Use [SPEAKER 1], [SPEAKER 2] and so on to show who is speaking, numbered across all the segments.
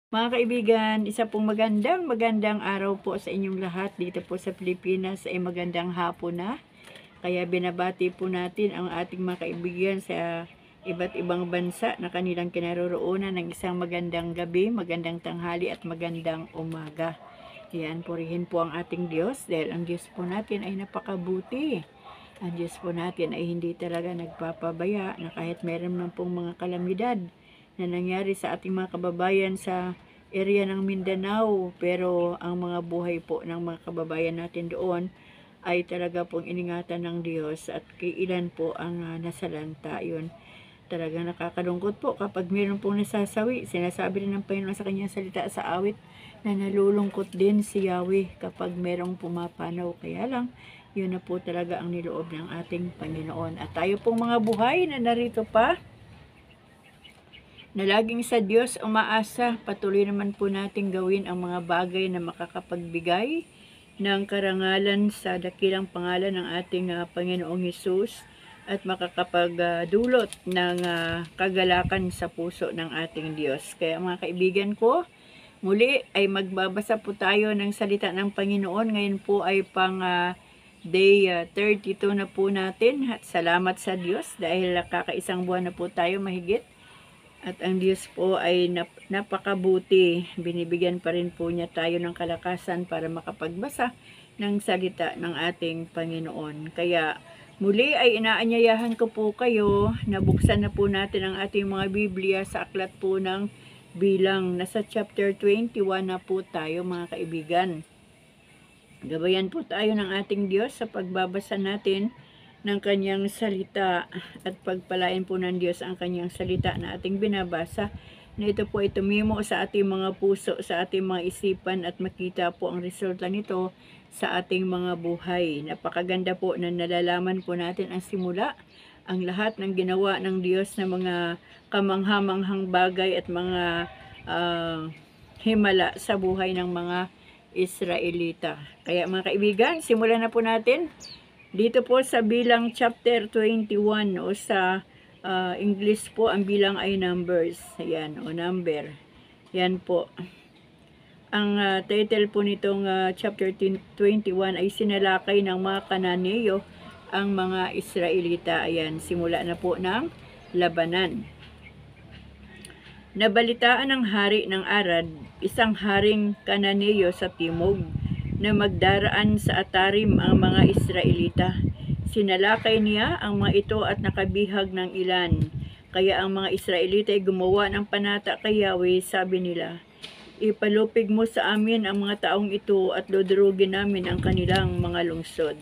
[SPEAKER 1] Mga kaibigan, isa pong magandang araw po sa inyong lahat dito po sa Pilipinas ay magandang hapon na. Kaya binabati po natin ang ating mga kaibigan sa iba't ibang bansa na kanilang kinaroroonan ng isang magandang gabi, magandang tanghali at magandang umaga. Yan, purihin po ang ating Diyos dahil ang Diyos po natin ay napakabuti. Ang Diyos po natin ay hindi talaga nagpapabaya na kahit meron man pong mga kalamidad na nangyari sa ating mga kababayan sa area ng Mindanao, pero ang mga buhay po ng mga kababayan natin doon ay talaga pong iningatan ng Diyos at kailan po ang nasalanta. Yun, talagang nakakalungkot po kapag meron pong nasasawi. Sinasabi rin ng Panginoon sa kanyang salita sa awit na nalulungkot din si Yahweh kapag merong pumapanaw. Kaya lang, yun na po talaga ang niloob ng ating Panginoon. At tayo pong mga buhay na narito pa, na laging sa Diyos umaasa, patuloy naman po natin gawin ang mga bagay na makakapagbigay ng karangalan sa dakilang pangalan ng ating Panginoong Hesus at makakapagdulot ng kagalakan sa puso ng ating Diyos. Kaya mga kaibigan ko, muli ay magbabasa po tayo ng salita ng Panginoon. Ngayon po ay pang day 32 na po natin at salamat sa Diyos dahil kakaisang buwan na po tayo mahigit. At ang Diyos po ay napakabuti. Binibigyan pa rin po niya tayo ng kalakasan para makapagbasa ng salita ng ating Panginoon. Kaya muli ay inaanyayahan ko po kayo na buksan na po natin ang ating mga Biblia sa aklat po ng Bilang. Nasa chapter 21 na po tayo mga kaibigan. Gabayan po tayo ng ating Diyos sa pagbabasa natin ng kanyang salita at pagpalain po ng Diyos ang kanyang salita na ating binabasa, na ito po ay tumimo sa ating mga puso, sa ating mga isipan at makita po ang resulta nito sa ating mga buhay. Napakaganda po na nalalaman po natin ang simula, ang lahat ng ginawa ng Diyos na mga kamanghamanghang bagay at mga himala sa buhay ng mga Israelita. Kaya mga kaibigan, simulan na po natin. Dito po sa Bilang chapter 21 o sa English po, ang bilang ay numbers. Ayan, o number. Yan po. Ang title po nitong chapter 21 ay sinalakay ng mga Kananeyo ang mga Israelita. Ayan, simula na po ng labanan. Nabalitaan ng hari ng Arad, isang haring Kananeyo sa timog, na magdaraan sa Atarim ang mga Israelita. Sinalakay niya ang mga ito at nakabihag ng ilan. Kaya ang mga Israelita ay gumawa ng panata kay Yahweh. Sabi nila, ipalupig mo sa amin ang mga taong ito at dudurugin namin ang kanilang mga lungsod.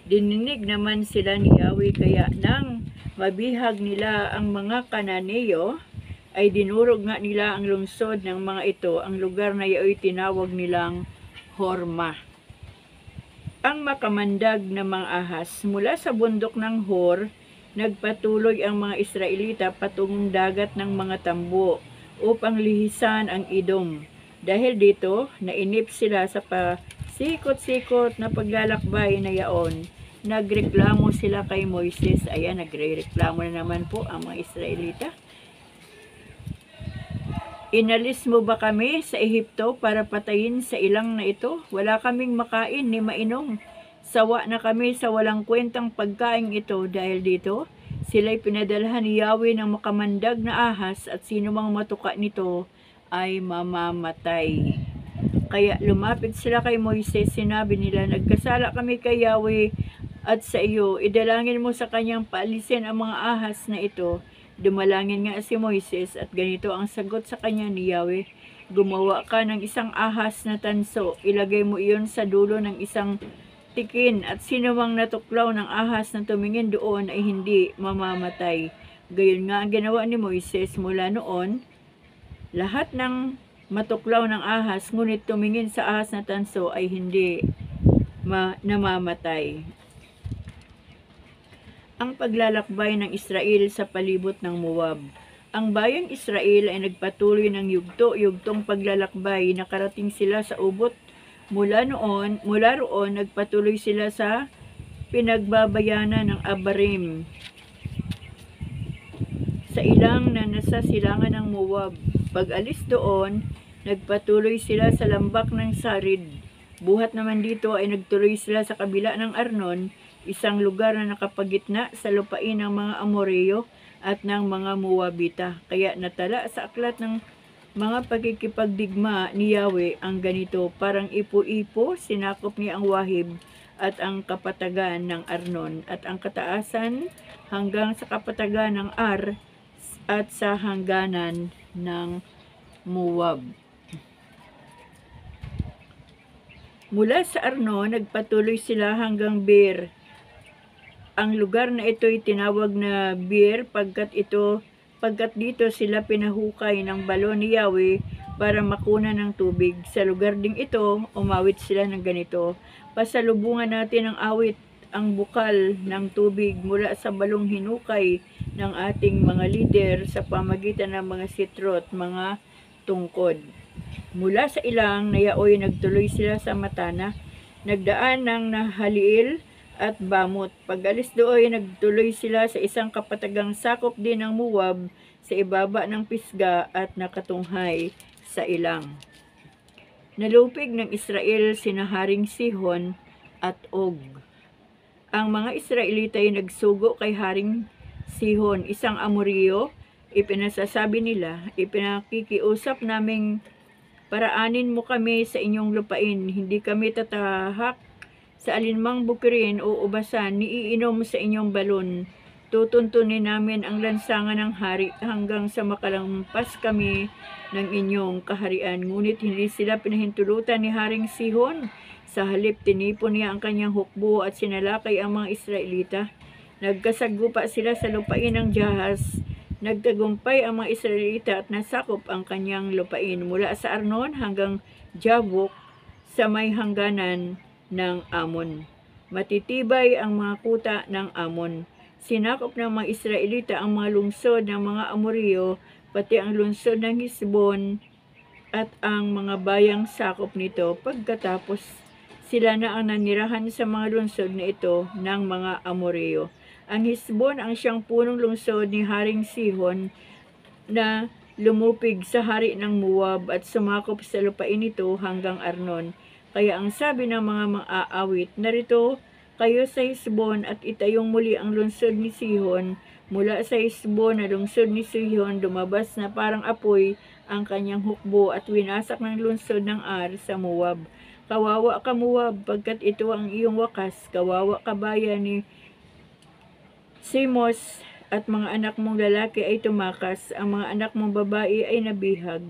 [SPEAKER 1] Dininig naman sila ni Yahweh, kaya nang mabihag nila ang mga Kananeyo, ay dinurog nga nila ang lungsod ng mga ito. Ang lugar na iyo'y tinawag nilang Horma. Ang makamandag na mga ahas mula sa bundok ng Hor, nagpatuloy ang mga Israelita patungong dagat ng mga tambo upang lihisan ang Edom. Dahil dito, nainip sila sa pasikot-sikot na paglalakbay na yaon. Nagreklamo sila kay Moises. Ayan, nagreklamo na naman po ang mga Israelita. Inalis mo ba kami sa Ehipto para patayin sa ilang na ito? Wala kaming makain ni mainom. Sawa na kami sa walang kwentang pagkain ito. Dahil dito, sila'y pinadalhan ni Yahweh ng makamandag na ahas at sino mang matuka nito ay mamamatay. Kaya lumapit sila kay Moises, sinabi nila, nagkasala kami kay Yahweh at sa iyo. Idalangin mo sa kanyang paalisin ang mga ahas na ito. Dumalangin nga si Moises at ganito ang sagot sa kanya ni Yahweh, gumawa ka ng isang ahas na tanso, ilagay mo iyon sa dulo ng isang tikin at sino mang natuklaw ng ahas na tumingin doon ay hindi mamamatay. Gayon nga ang ginawa ni Moises mula noon, lahat ng matuklaw ng ahas ngunit tumingin sa ahas na tanso ay hindi namamatay. Ang paglalakbay ng Israel sa palibot ng Moab. Ang bayang Israel ay nagpatuloy ng yugto-yugtong paglalakbay. Nakarating sila sa ubot. Mula roon, nagpatuloy sila sa pinagbabayanan ng Abarim, sa ilang na nasa silangan ng Moab. Pag alis doon, nagpatuloy sila sa lambak ng Sarid. Buhat naman dito ay nagtuloy sila sa kabila ng Arnon, isang lugar na nakapagitna sa lupain ng mga Amoreo at ng mga Moabita. Kaya natala sa aklat ng mga pagkikipagdigma ni Yahweh ang ganito, parang ipo-ipo, sinakop niya ang Wahib at ang kapatagan ng Arnon at ang kataasan hanggang sa kapatagan ng Ar at sa hangganan ng Moab. Mula sa Arnon, nagpatuloy sila hanggang Beer. Ang lugar na ito ay tinawag na Beer pagkat dito sila pinahukay ng balon ni Yahweh para makuna ng tubig. Sa lugar ding ito, umawit sila ng ganito, pasalubungan natin ang awit, ang bukal ng tubig mula sa balong hinukay ng ating mga lider sa pamagitan ng mga sitrot, mga tungkod. Mula sa ilang na Yaoy, nagtuloy sila sa Matana, nagdaan ng Nahaliel at Bamot. Pag-alis doon, nagtuloy sila sa isang kapatagang sakop din ng Moab sa ibaba ng Pisga at nakatunghay sa ilang. Nalupig ng Israel sina Haring Sihon at Og. Ang mga Israelita ay nagsugo kay Haring Sihon, isang Amoreo. Ipinasasabi nila, ipinakikiusap naming paraanin mo kami sa inyong lupain, hindi kami tatahak sa alinmang bukirin o ubasan, niiinom sa inyong balon. Tutuntunin namin ang lansangan ng hari hanggang sa makalampas kami ng inyong kaharian. Ngunit hindi sila pinahintulutan ni Haring Sihon. Sa halip, tinipon niya ang kanyang hukbo at sinalakay ang mga Israelita. Nagkasaggupa sila sa lupain ng Jahas. Nagtagumpay ang mga Israelita at nasakop ang kanyang lupain mula sa Arnon hanggang Jabok sa may hangganan ng Amon. Matitibay ang mga kuta ng Amon. Sinakop ng mga Israelita ang mga lungsod ng mga Amoreo, pati ang lungsod ng Hisbon at ang mga bayang sakop nito. Pagkatapos, sila na ang nanirahan sa mga lungsod na ito ng mga Amoreo. Ang Hisbon ang siyang punong lungsod ni Haring Sihon na lumupig sa hari ng Moab at sumakop sa lupain nito hanggang Arnon. Kaya ang sabi ng mga mang-aawit, narito kayo sa Hisbon at itayong muli ang lungsod ni Sihon. Mula sa Hisbon na lungsod ni Sihon, lumabas na parang apoy ang kanyang hukbo at winasak ng lungsod ng Ar sa Moab. Kawawa ka Moab, pagkat ito ang iyong wakas. Kawawa ka bayan ni Simos, at mga anak mong lalaki ay tumakas, ang mga anak mong babae ay nabihag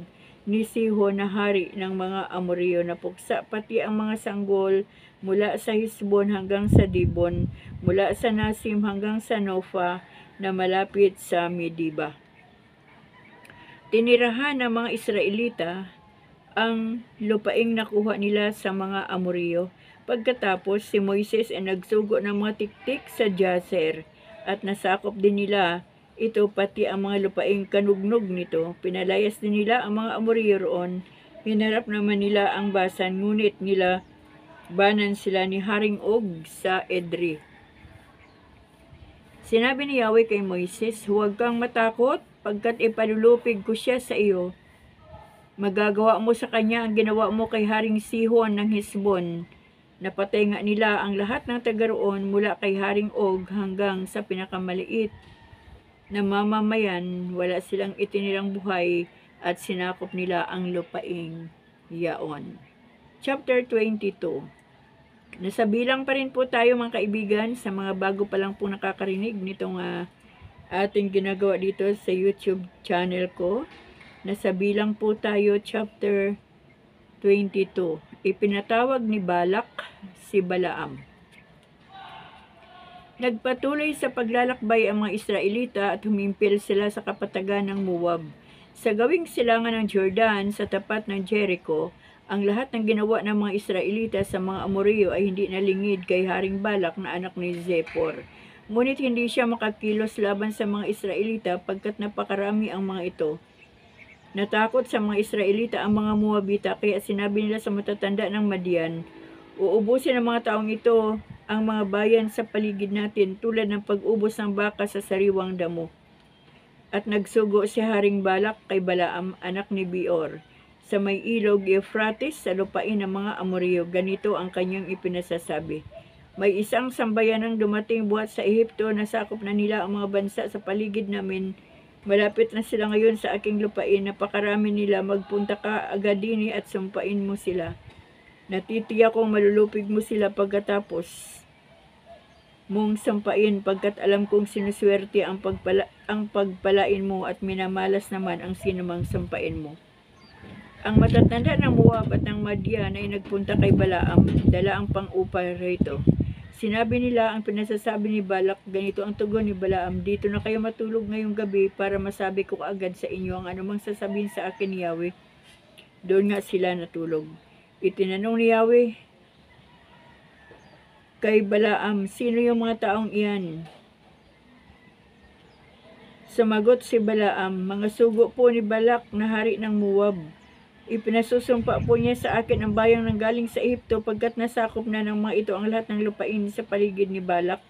[SPEAKER 1] ni Sihon na hari ng mga Amoreo. Napuksa pati ang mga sanggol mula sa Hisbon hanggang sa Dibon, mula sa Nasim hanggang sa Nofa na malapit sa Mediba. Tinirahan ng mga Israelita ang lupaing nakuha nila sa mga Amoreo. Pagkatapos, si Moises ay nagsugo ng mga tiktik sa Jazer at nasakop din nila ito pati ang mga lupaing kanugnog nito. Pinalayas din nila ang mga Amoreo roon. Hinarap naman nila ang Basan, ngunit nila banan sila ni Haring Og sa Edrei. Sinabi ni Yahweh kay Moises, huwag kang matakot, pagkat ipalulupig ko siya sa iyo. Magagawa mo sa kanya ang ginawa mo kay Haring Sihon ng Hisbon. Napatay nga nila ang lahat ng tagaroon mula kay Haring Og hanggang sa pinakamaliit na mamamayan. Wala silang itinirang buhay at sinakop nila ang lupaing yaon. Chapter 22. Nasabilang pa rin po tayo mga kaibigan sa mga bago pa lang po nakakarinig nitong ating ginagawa dito sa YouTube channel ko. Nasabilang po tayo chapter 22. Ipinatawag ni Balak si Balaam. Nagpatuloy sa paglalakbay ang mga Israelita at humimpil sila sa kapatagan ng Moab. Sa gawing silangan ng Jordan sa tapat ng Jericho, ang lahat ng ginawa ng mga Israelita sa mga Amoreo ay hindi nalingid kay Haring Balak na anak ni Zippor. Ngunit hindi siya makakilos laban sa mga Israelita pagkat napakarami ang mga ito. Natakot sa mga Israelita ang mga Moabita, kaya sinabi nila sa matatanda ng Madian, uubusin ng mga taong ito ang mga bayan sa paligid natin tulad ng pag-ubos ng baka sa sariwang damo. At nagsugo si Haring Balak kay Balaam, anak ni Beor. sa may ilog Euphrates sa lupain ng mga Amoreo. Ganito ang kanyang ipinasasabi. May isang sambayanang dumating buhat sa Ehipto, nasakop na nila ang mga bansa sa paligid namin. Malapit na sila ngayon sa aking lupain, napakarami nila, magpunta ka agad din at sumpain mo sila. Natitiyak kong malulupig mo sila pagkatapos mong sampain, pagkat alam kong sinuswerte ang pagpalain mo at minamalas naman ang sinumang sampain mo. Ang matatanda ng Moab at ng Madian ay nagpunta kay Balaam, dala ang pang-upa rito. Sinabi nila ang pinasasabi ni Balak, ganito ang tugon ni Balaam, dito na kayo matulog ngayong gabi para masabi ko agad sa inyo ang anumang sasabihin sa akin ni Yahweh. Doon nga sila natulog. Itinanong ni Yahweh kay Balaam, sino yung mga taong iyan? Sumagot si Balaam, mga sugo po ni Balak na hari ng Moab. Ipinasusumpa po niya sa akin ang bayang nanggaling sa Ehipto pagkat nasakop na ng mga ito ang lahat ng lupain sa paligid ni Balak.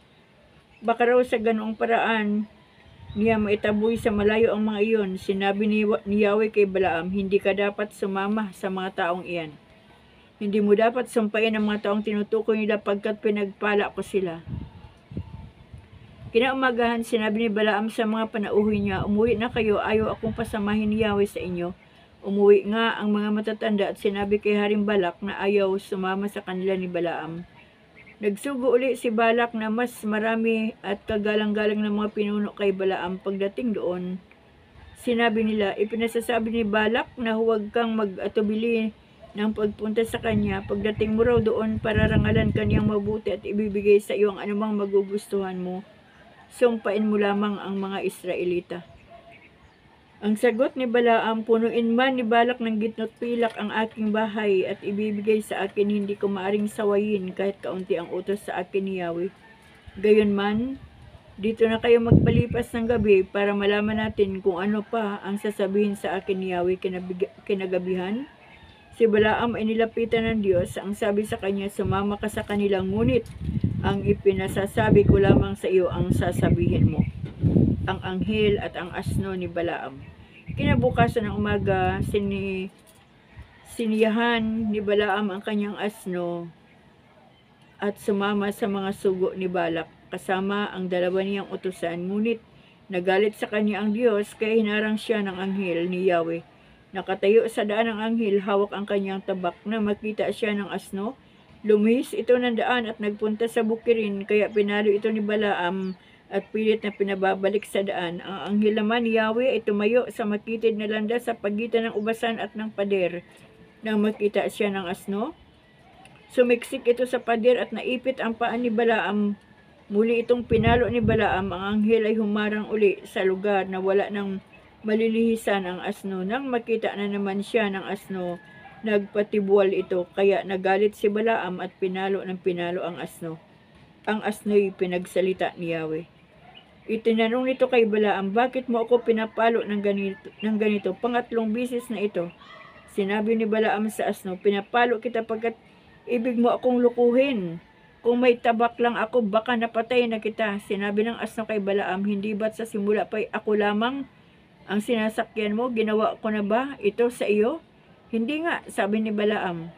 [SPEAKER 1] Baka raw sa ganoong paraan niya maitaboy sa malayo ang mga iyon. Sinabi ni Yahweh kay Balaam, hindi ka dapat sumama sa mga taong iyan. Hindi mo dapat sumpain ang mga taong tinutukoy nila pagkat pinagpala ko sila. Kinaumagahan, sinabi ni Balaam sa mga panauhin niya, umuwi na kayo, ayaw akong pasamahin ni Yahweh sa inyo. Umuwi nga ang mga matatanda at sinabi kay Haring Balak na ayaw sumama sa kanila ni Balaam. Nagsugo uli si Balak na mas marami at kagalang-galang ng mga pinuno kay Balaam. Pagdating doon, sinabi nila, ipinasasabi ni Balak na huwag kang mag-atubili ng pagpunta sa kanya. Pagdating mo raw doon, pararangalan kanyang mabuti at ibibigay sa iyo ang anumang magugustuhan mo. Sumpain mo lamang ang mga Israelita. Ang sagot ni Balaam, punuin man ni Balak ng gitno't pilak ang aking bahay at ibibigay sa akin, hindi ko maaring sawayin kahit kaunti ang utos sa akin ni Yahweh. Gayon man, dito na kayo magpalipas ng gabi para malaman natin kung ano pa ang sasabihin sa akin ni Yahweh kinagabihan. Si Balaam ay nilapitan ng Diyos. Ang sabi sa kanya, sumama ka sa kanilang, ngunit ang ipinasasabi ko lamang sa iyo ang sasabihin mo. Ang anghel at ang asno ni Balaam. Kinabukasan ng umaga, siniyahan ni Balaam ang kanyang asno at sumama sa mga sugo ni Balak, kasama ang dalawa niyang utusan. Ngunit nagalit sa kanya ang Diyos, kaya hinarang siya ng anghel ni Yahweh. Nakatayo sa daan ng anghel, hawak ang kanyang tabak. Na makita siya ng asno, lumihis ito ng daan at nagpunta sa bukirin, kaya pinalo ito ni Balaam at pilit na pinababalik sa daan. Ang anghel naman ni Yahweh ay tumayo sa makitid na landas sa pagitan ng ubasan at ng pader. Nang makita siya ng asno, sumiksik ito sa pader at naipit ang paan ni Balaam. Muli itong pinalo ni Balaam. Ang anghel ay humarang uli sa lugar na wala ng malilihisan ang asno. Nang makita na naman siya ng asno, nagpatibual ito, kaya nagalit si Balaam at pinalo ng pinalo ang asno. Ang asno'y pinagsalita ni Yahweh. Itinanong nito kay Balaam, bakit mo ako pinapalo ng ganito? Pangatlong bisis na ito. Sinabi ni Balaam sa asno, pinapalo kita pagkat ibig mo akong lukuhin. Kung may tabak lang ako, baka napatay na kita. Sinabi ng asno kay Balaam, hindi ba't sa simula pa'y ako lamang ang sinasakyan mo? Ginawa ko na ba ito sa iyo? Hindi nga, sabi ni Balaam.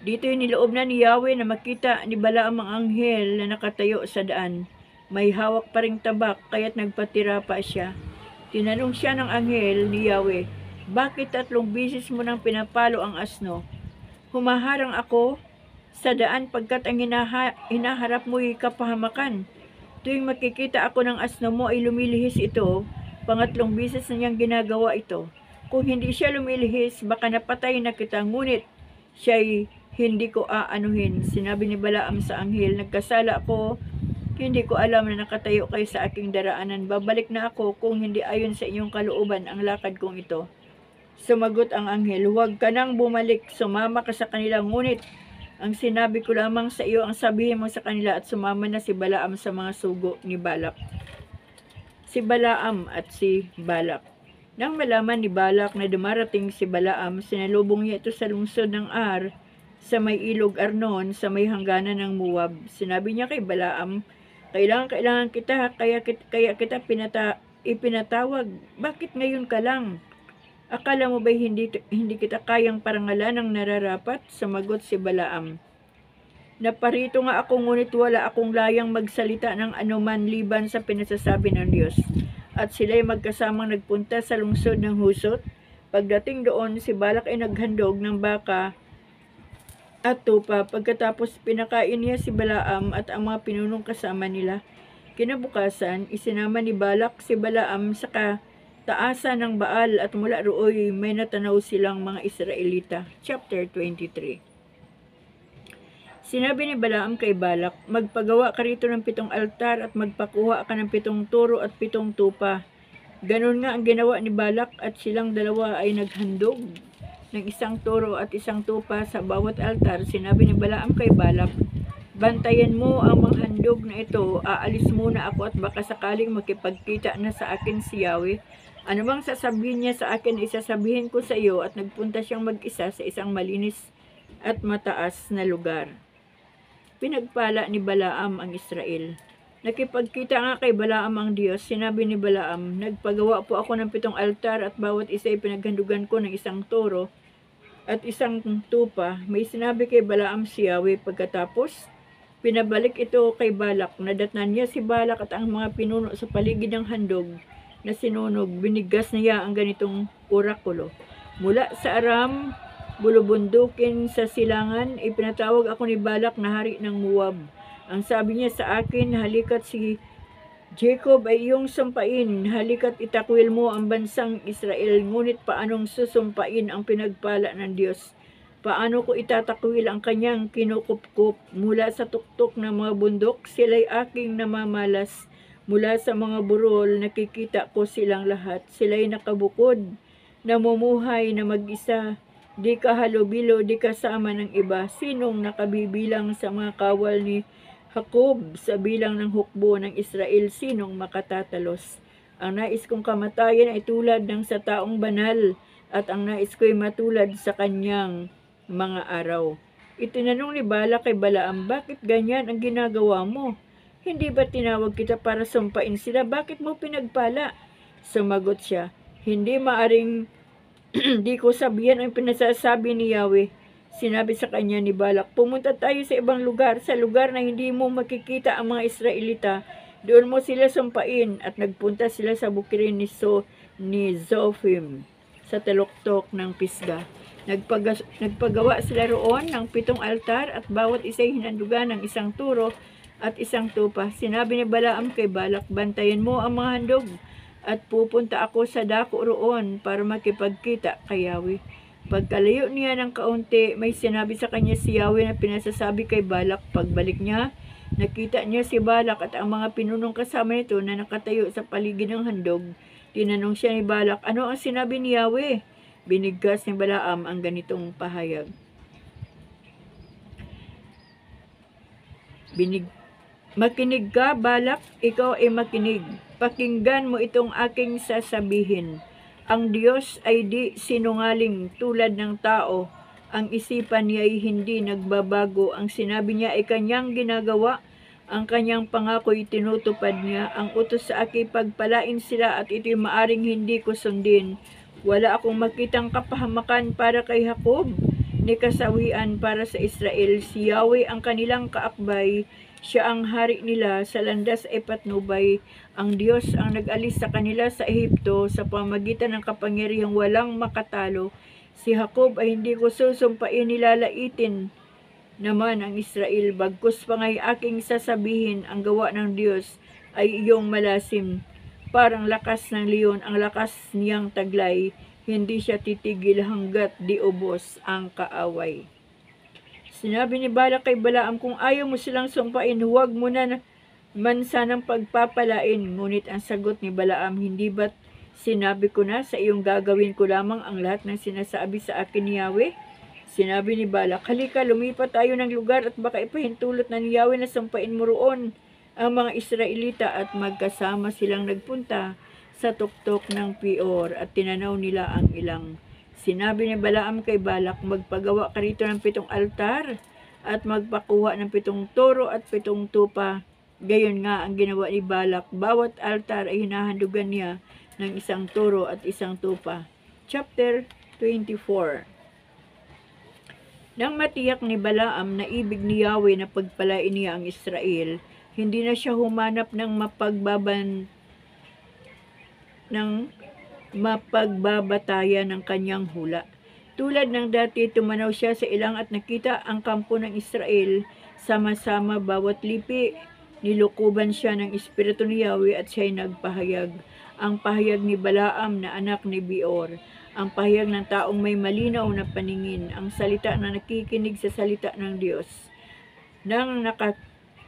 [SPEAKER 1] Dito'y niloob na ni Yahweh na makita ni Balaam ang anghel na nakatayo sa daan. May hawak pa ring tabak, kaya't nagpatira pa siya. Tinanong siya ng anghel ni Yahweh, bakit 3 bisis mo nang pinapalo ang asno? Humaharang ako sa daan pagkat ang hinaharap mo'y kapahamakan. Tuwing makikita ako ng asno mo ay lumilihis ito. Pangatlong bisis na niyang ginagawa ito. Kung hindi siya lumilihis, baka napatay na kita, ngunit siya'y hindi ko aanuhin. Sinabi ni Balaam sa anghel, nagkasala ako, hindi ko alam na nakatayo kayo sa aking daraanan. Babalik na ako kung hindi ayon sa inyong kalooban ang lakad kong ito. Sumagot ang anghel, huwag ka nang bumalik, sumama ka sa kanila, ngunit ang sinabi ko lamang sa iyo ang sabihin mo sa kanila. At sumama na si Balaam sa mga sugo ni Balak. Si Balaam at si Balak. Nang malaman ni Balak na dumarating si Balaam, sinalubong niya ito sa lungsod ng Ar, sa may ilog Arnon, sa may hangganan ng Moab. Sinabi niya kay Balaam, kailangan kita, kaya kita ipinatawag. Bakit ngayon ka lang? Akala mo ba'y hindi kita kayang parangalan ng nararapat? Sumagot si Balaam. Naparito nga ako ngunit wala akong layang magsalita ng anuman liban sa pinasasabi ng Diyos. At sila'y magkasamang nagpunta sa lungsod ng Husot. Pagdating doon, si Balak ay naghandog ng baka at tupa. Pagkatapos pinakain niya si Balaam at ang mga pinunong kasama nila. Kinabukasan, isinama ni Balak si Balaam sa kataasan ng Baal at mula rooy may natanaw silang mga Israelita. Chapter 23. Sinabi ni Balaam kay Balak, magpagawa ka rito ng 7 altar at magpakuha ka ng 7 turo at 7 tupa. Ganon nga ang ginawa ni Balak at silang dalawa ay naghandog ng 1 turo at 1 tupa sa bawat altar. Sinabi ni Balaam kay Balak, bantayan mo ang mga handog na ito, aalis muna ako at baka sakaling makipagkita na sa akin si Yahweh. Ano bang sasabihin niya sa akin, isasabihin ko sa iyo. At nagpunta siyang mag-isa sa isang malinis at mataas na lugar. Pinagpala ni Balaam ang Israel. Nakipagkita nga kay Balaam ang Diyos. Sinabi ni Balaam, nagpagawa po ako ng 7 altar at bawat isa ay pinaghandugan ko ng 1 toro at 1 tupa. May sinabi kay Balaam si Yahweh. Pagkatapos, pinabalik ito kay Balak. Nadatnan niya si Balak at ang mga pinuno sa paligid ng handog na sinunog. Binigas niya ang ganitong orakulo. Mula sa Aram, bulubundukin sa silangan, ipinatawag ako ni Balak na hari ng Moab. Ang sabi niya sa akin, halika't si Jacob ay iyong sumpain, halika't itakwil mo ang bansang Israel. Ngunit paanong susumpain ang pinagpala ng Diyos? Paano ko itatakwil ang kanyang kinukupkup? Mula sa tuktok ng mga bundok, sila'y aking namamalas. Mula sa mga burol, nakikita ko silang lahat. Sila'y nakabukod, namumuhay na mag-isa. Di kahalubilo, di kasama ng iba. Sinong nakabibilang sa mga kawal ni Jacob sa bilang ng hukbo ng Israel? Sinong makatatalos? Ang nais kong kamatayan ay tulad ng sa taong banal, at ang nais ko'y matulad sa kanyang mga araw. Itinanong ni Balak kay Balaam, bakit ganyan ang ginagawa mo? Hindi ba tinawag kita para sumpain sila? Bakit mo pinagpala? Sumagot siya, hindi maaring di ko sabihan ang pinasasabi ni Yahweh. Sinabi sa kanya ni Balak, pumunta tayo sa ibang lugar, sa lugar na hindi mo makikita ang mga Israelita. Doon mo sila sumpain. At nagpunta sila sa bukirin ni Zophim sa taluktok ng Pisga. Nagpagawa sila roon ng 7 altar at bawat isa'y hinandugan ng 1 turo at 1 tupa. Sinabi ni Balaam kay Balak, bantayan mo ang mga handog at pupunta ako sa dako roon para makipagkita kay Yahweh. Pagkalayo niya ng kaunti, may sinabi sa kanya si Yahweh na pinasasabi kay Balak. Pagbalik niya, nakita niya si Balak at ang mga pinunong kasama nito na nakatayo sa paligid ng handog. Tinanong siya ni Balak, ano ang sinabi ni Yahweh? Binigkas ni Balaam ang ganitong pahayag. Makinig ka, Balak, ikaw ay makinig. Pakinggan mo itong aking sasabihin. Ang Diyos ay di sinungaling tulad ng tao. Ang isipan niya ay hindi nagbabago. Ang sinabi niya ay kanyang ginagawa. Ang kanyang pangako'y tinutupad niya. Ang utos sa akin pagpalain sila at ito'y maaring hindi ko sundin. Wala akong makitang kapahamakan para kay Jacob, ni kasawian para sa Israel. Si Yahweh ang kanilang kaakbay. Siya ang hari nila sa landas ay patnubay. Ang Diyos ang nag-alis sa kanila sa Ehipto sa pamagitan ng kapangyarihang walang makatalo. Si Jacob ay hindi ko susumpain, nilalaitin naman ang Israel. Bagkus pa nga'y aking sasabihin, ang gawa ng Diyos ay iyong malasim. Parang lakas ng leon, ang lakas niyang taglay. Hindi siya titigil hanggat di ubos ang kaaway. Sinabi ni Balak kay Balaam, kung ayaw mo silang sumpain, huwag mo na man sanang pagpapalain. Ngunit ang sagot ni Balaam, hindi ba't sinabi ko na sa iyong gagawin ko lamang ang lahat ng sinasabi sa akin ni Yahweh? Sinabi ni Balak, halika, lumipat tayo ng lugar at baka ipahintulot na ni Yahweh na sumpain mo roon ang mga Israelita. At magkasama silang nagpunta sa tuktok ng Peor at tinanaw nila ang ilang. Sinabi ni Balaam kay Balak, magpagawa ka rito ng 7 altar at magpakuha ng 7 toro at 7 tupa. Gayon nga ang ginawa ni Balak. Bawat altar ay hinahandugan niya ng 1 toro at 1 tupa. chapter 24. Nang matiyak ni Balaam na ibig ni Yahweh na pagpalain niya ang Israel, hindi na siya humanap ng mapagbabatayan ng kanyang hula. Tulad ng dati, tumanaw siya sa ilang at nakita ang kampo ng Israel, sama-sama bawat lipi. Nilukuban siya ng Espiritu ni Yahweh at siya'y nagpahayag. Ang pahayag ni Balaam na anak ni Beor. Ang pahayag ng taong may malinaw na paningin, ang salita na nakikinig sa salita ng Diyos, nang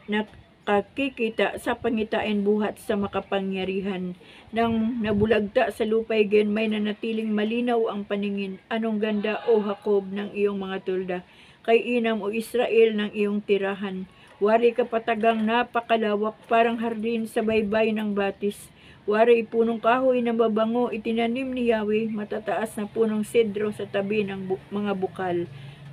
[SPEAKER 1] nakakikita sa pangitain buhat sa makapangyarihan, nang nabulagta sa lupay gen may nanatiling malinaw ang paningin. Anong ganda, O Jacob, ng iyong mga tulda, kay inam, O Israel, ng iyong tirahan. Wari kapatagang napakalawak, parang hardin sa baybay ng batis. Wari punong kahoy na mabango, itinanim ni Yahweh, matataas na punong sedro sa tabi ng mga bukal.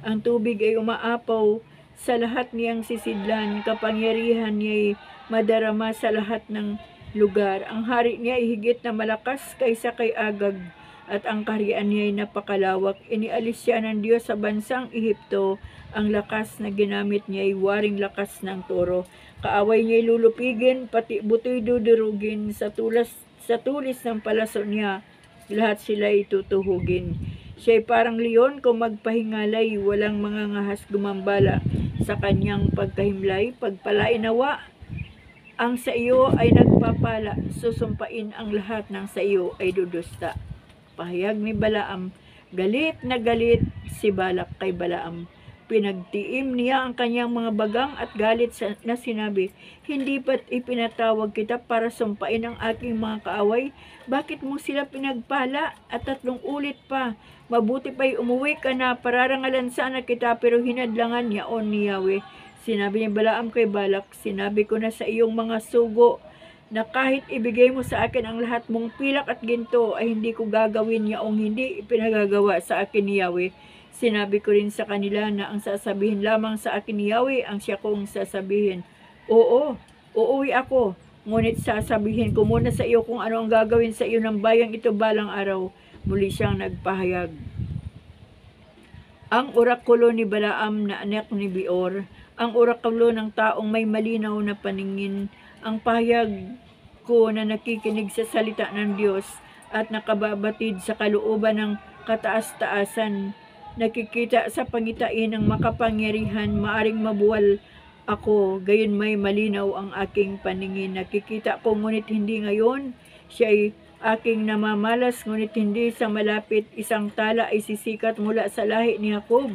[SPEAKER 1] Ang tubig ay umaapaw sa lahat niyang sisidlan, kapangyarihan niya'y madarama sa lahat ng lugar. Ang hari niya ay higit na malakas kaysa kay Agag, at ang kaharian niya ay napakalawak. Inialis siya ng Diyos sa bansang Ehipto. Ang lakas na ginamit niya ay waring lakas ng toro. Kaaway niya ay lulupigin, pati butoy dudurugin. Sa tulis ng palaso niya, lahat sila ay tutuhugin. Siya ay parang leon kung magpahingalay, walang mga ngahas gumambala sa kanyang pagkahimlay. Pagpalain nawa ang sa iyo ay nagpapala, susumpain ang lahat ng sa iyo ay dudusta. Pahayag ni Balaam, galit na galit si Balak kay Balaam. Pinagtiim niya ang kanyang mga bagang at galit na sinabi, hindi ba't ipinatawag kita para sumpain ang aking mga kaaway? Bakit mo sila pinagpala? At 3 ulit pa, mabuti pa'y umuwi ka na, pararangalan sana kita, pero hinadlangan yaon ni Yahweh. Sinabi ni Balaam kay Balak, sinabi ko na sa iyong mga sugo, na kahit ibigay mo sa akin ang lahat mong pilak at ginto, ay hindi ko gagawin yaong hindi ipinagagawa sa akin ni Yahweh. Sinabi ko rin sa kanila na ang sasabihin lamang sa akin ni Yahweh ang siya kong sasabihin. Oo, uuwi ako, ngunit sasabihin ko muna sa iyo kung ano ang gagawin sa iyo ng bayang ito balang araw. Muli siyang nagpahayag. Ang orakulo ni Balaam na anak ni Beor, ang orakulo ng taong may malinaw na paningin, ang pahayag ko na nakikinig sa salita ng Diyos at nakababatid sa kalooban ng kataas-taasan. Nakikita sa pangitain ng makapangyarihan, maaring mabuwal ako, gayon may malinaw ang aking paningin. Nakikita ko ngunit hindi ngayon, siya ay aking namamalas ngunit hindi sa malapit. Isang tala ay sisikat mula sa lahi ni Jacob,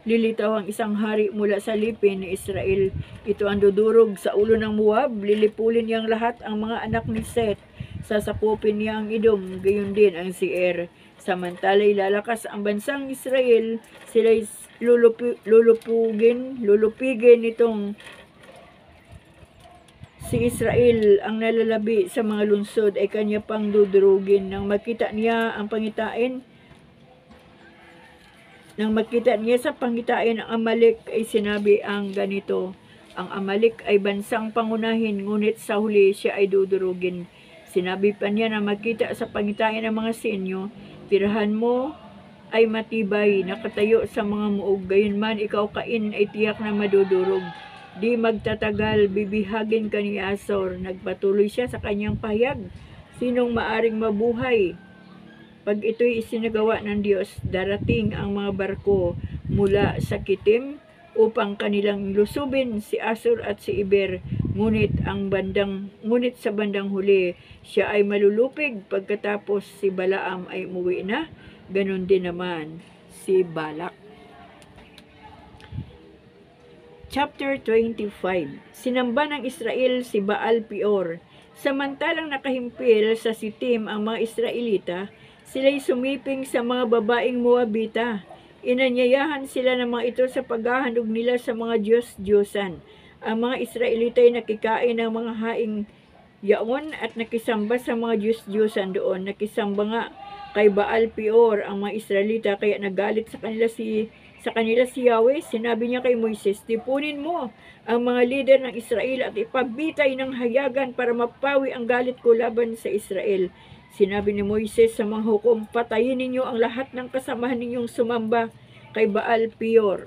[SPEAKER 1] lilitaw ang isang hari mula sa lipi ni Israel. Ito ang dudurog sa ulo ng Moab, lilipulin niyang lahat ang mga anak ni Seth, sasakupin niya ang Edom, gayon din ang Seir. Samantala'y lalakas ang bansang Israel, sila'y lulupigin nitong si Israel. Ang nalalabi sa mga lungsod ay kanya pang dudurugin. Nang makita niya sa pangitain ang Amalek, ay sinabi ang ganito, ang Amalek ay bansang pangunahin, ngunit sa huli siya ay dudurugin. Sinabi pa niya na makita sa pangitain ng mga senyo, tirahan mo ay matibay, nakatayo sa mga muog, gayunman ikaw Kain ay tiyak na madudurog. Di magtatagal, bibihagin ka ni Asor. Nagpatuloy siya sa kanyang pahayag. Sinong maaring mabuhay? Pag ito'y isinagawa ng Diyos, darating ang mga barko mula sa Kitim upang kanilang lusubin si Asor at si Iber. Ngunit sa bandang huli, siya ay malulupig pagkatapos si Balaam ay umuwi na. Ganon din naman si Balak. Chapter 25. Sinamba ng Israel si Baal Peor. Samantalang nakahimpil sa Sitim ang mga Israelita, sila'y sumiping sa mga babaeng Moabita. Inanyayahan sila ng mga ito sa paghahandog nila sa mga Diyos-Diyosan. Ang mga Israelita ay nakikain ng mga haing yaon at nakisamba sa mga Diyos-Diyosan doon. Nakisamba nga kay Baal Peor ang mga Israelita, kaya nagalit sa kanila si Yahweh. Sinabi niya kay Moises, tipunin mo ang mga lider ng Israel at ipabitay ng hayagan para mapawi ang galit ko laban sa Israel. Sinabi ni Moises sa mga hukom, patayin ninyo ang lahat ng kasamahan ninyong sumamba kay Baal Peor.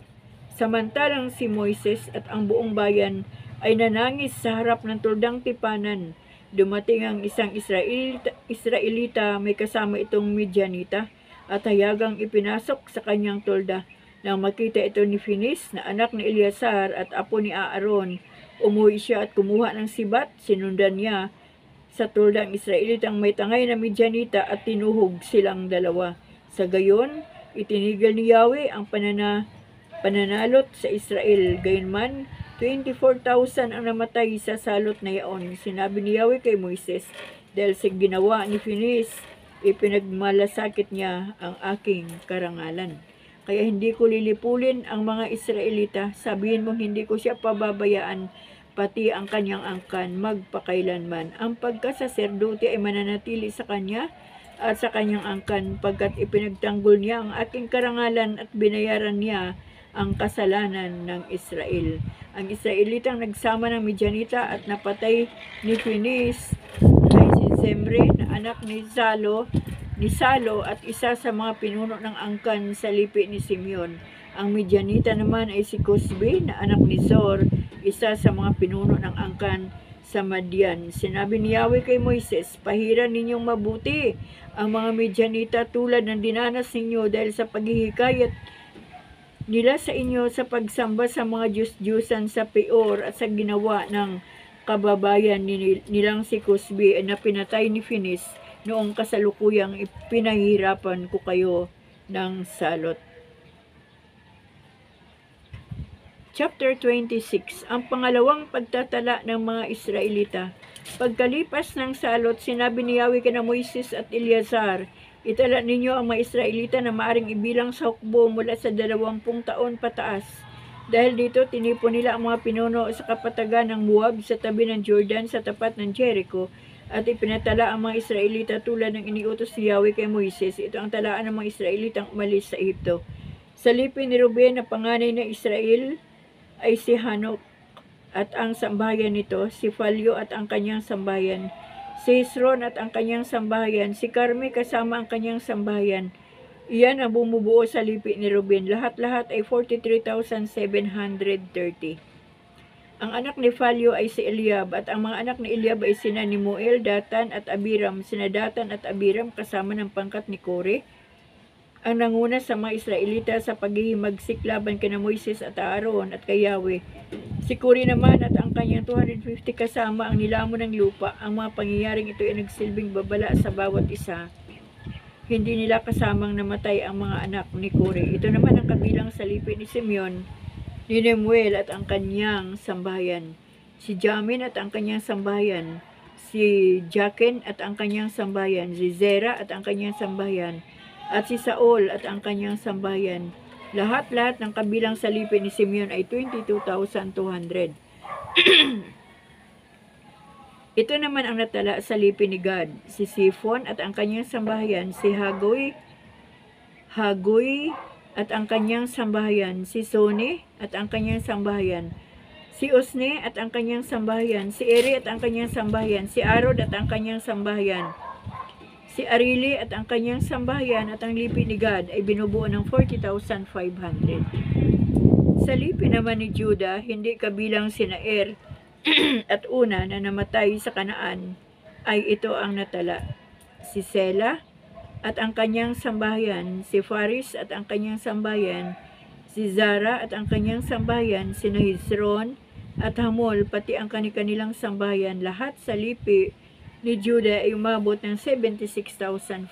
[SPEAKER 1] Samantalang si Moises at ang buong bayan ay nanangis sa harap ng tuldang tipanan. Dumating ang isang Israelita may kasama itong Midianita at hayagang ipinasok sa kanyang tulda. Nang makita ito ni Finis na anak ni Eleazar at apo ni Aaron, umuwi siya at kumuha ng sibat. Sinundan niya sa tuldang Israelitang may tangay na Midianita at tinuhog silang dalawa. Sa gayon, itinigil ni Yahweh ang pananalot sa Israel. Gayunman, 24,000 ang namatay sa salot na iyon. Sinabi ni Yahweh kay Moises, dahil sa ginawa ni Finis, ipinagmalasakit niya ang aking karangalan. Kaya hindi ko lilipulin ang mga Israelita. Sabihin mo, hindi ko siya pababayaan, pati ang kanyang angkan magpakailanman. Ang pagkasaserdote ay mananatili sa kanya at sa kanyang angkan, pagkat ipinagtanggol niya ang aking karangalan at binayaran niya ang kasalanan ng Israel. Ang Israelitang nagsama ng Midianita at napatay ni Finis ay si Zemre na anak ni Salo at isa sa mga pinuno ng angkan sa lipi ni Simeon. Ang Midianita naman ay si Cosbi na anak ni Zor, isa sa mga pinuno ng angkan sa Madian. Sinabi ni Yahweh kay Moises, pahiran ninyong mabuti ang mga Midianita tulad ng dinanas ninyo dahil sa paghihikayat nila sa inyo sa pagsamba sa mga Diyos-Diyusan sa Peor at sa ginawa ng kababayan nilang si Cosbi na pinatay ni Finis noong kasalukuyang pinahihirapan ko kayo ng salot. Chapter 26, ang pangalawang pagtatala ng mga Israelita. Pagkalipas ng salot, sinabi ni Yahweh kina Moises at Eleazar, itala ninyo ang mga Israelita na maaring ibilang sa hukbo mula sa 20 taon pataas. Dahil dito, tinipon nila ang mga pinuno sa kapatagan ng Moab sa tabi ng Jordan sa tapat ng Jericho at ipinatala ang mga Israelita tulad ng iniutos ni Yahweh kay Moises. Ito ang talaan ng mga Israelitang umalis sa Ehipto. Sa lipi ni Ruben na panganay ng Israel ay si Hanok at ang sambahayan nito, si Falyo at ang kanyang sambahayan, si Hesron at ang kanyang sambahayan, si Carmi kasama ang kanyang sambahayan. Iyan ang bumubuo sa lipi ni Ruben. Lahat-lahat ay 43,730. Ang anak ni Falyo ay si Eliab at ang mga anak ni Eliab ay sina Nemuel, Datan at Abiram. Sina Datan at Abiram kasama ng pangkat ni Kore ang nanguna sa mga Israelita sa paghihimagsik laban kina Moises at Aaron at kay Yahweh. Si Kore naman at ang kanyang 250 kasama ang nilamon ng lupa. Ang mga pangyayaring ito ay nagsilbing babala sa bawat isa. Hindi nila kasamang namatay ang mga anak ni Kore. Ito naman ang kabilang sa lipi ni Simeon, ni Nemuel at ang kanyang sambahayan, si Jamin at ang kanyang sambahayan, si Jakin at ang kanyang sambahayan, si Zera at ang kanyang sambahayan, at si Saul at ang kanyang sambahayan. Lahat-lahat ng kabilang sa lipi ni Simeon ay 22,200. Ito naman ang natala sa lipi ni Gad, si Sifon at ang kanyang sambahayan, si Hagoy at ang kanyang sambahayan, si Sone at ang kanyang sambahayan, si Osne at ang kanyang sambahayan, si Eri at ang kanyang sambahayan, si Arod at ang kanyang sambahayan, si Arili at ang kanyang sambahayan. At ang lipi ni Gad ay binubuo ng 40,500. Sa lipi naman ni Judah, hindi kabilang sina Er at Una na namatay sa Kanaan, ay ito ang natala, si Sela at ang kanyang sambahayan, si Faris at ang kanyang sambahayan, si Zara at ang kanyang sambahayan, si Hezron at Hamol, pati ang kanilang sambahayan. Lahat sa lipi ni Judah ay umabot ng 76,500.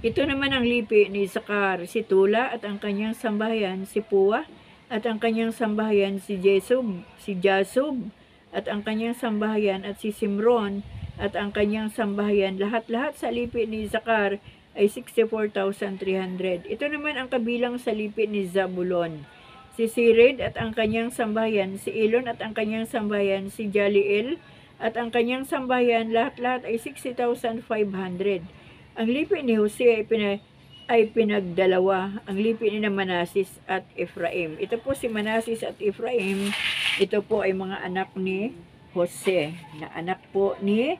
[SPEAKER 1] Ito naman ang lipi ni Isakar, si Tula at ang kanyang sambahayan, si Puwa at ang kanyang sambahayan, si Jasub at ang kanyang sambahayan, at si Simron at ang kanyang sambahayan. Lahat-lahat sa lipi ni Isakar ay 64,300. Ito naman ang kabilang sa lipi ni Zabulon, si Sired at ang kanyang sambahayan, si Elon at ang kanyang sambahayan, si Jaliel at ang kanyang sambahayan. Lahat-lahat ay 60,500. Ang lipi ni Jose ay pinagdalawa, ang lipi ni Manasis at Ephraim. Ito po si Manasis at Ephraim, ito po ay mga anak ni Jose, na anak po ni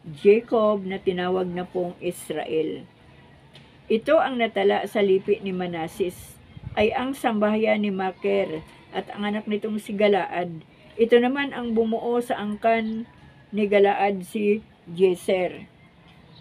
[SPEAKER 1] Jacob na tinawag na pong Israel. Ito ang natala sa lipi ni Manasis ay ang sambahayan ni Maker at ang anak nitong si Galaad. Ito naman ang bumuo sa angkan ni Galaad si Jeser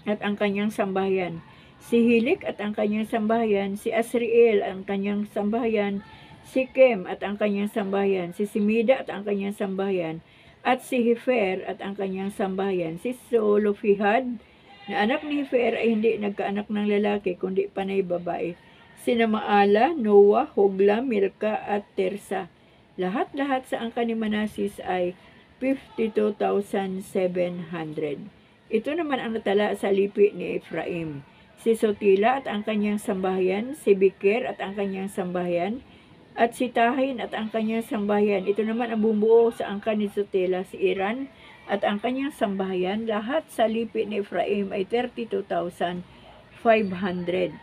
[SPEAKER 1] at ang kanyang sambahayan. Si Hilik at ang kanyang sambahayan, si Asriel ang kanyang sambahayan, si Kem at ang kanyang sambahayan, si Simida at ang kanyang sambahayan, at si Hefer at ang kanyang sambahayan, si Solofihad na anak ni Hefer ay hindi nagkaanak ng lalaki kundi panay babae. Sina Maala, Noah, Hogla, Milka at Tersa. Lahat-lahat sa angkan ni Manasis ay 52,700. Ito naman ang natala sa lipi ni Ephraim. Si Sotila at ang kanyang sambahayan, si Biker at ang kanyang sambahayan, at si Tahin at ang kanyang sambahayan. Ito naman ang bumuo sa angkan ni Sotila, si Iran at ang kanyang sambahayan. Lahat sa lipi ni Ephraim ay 32,500.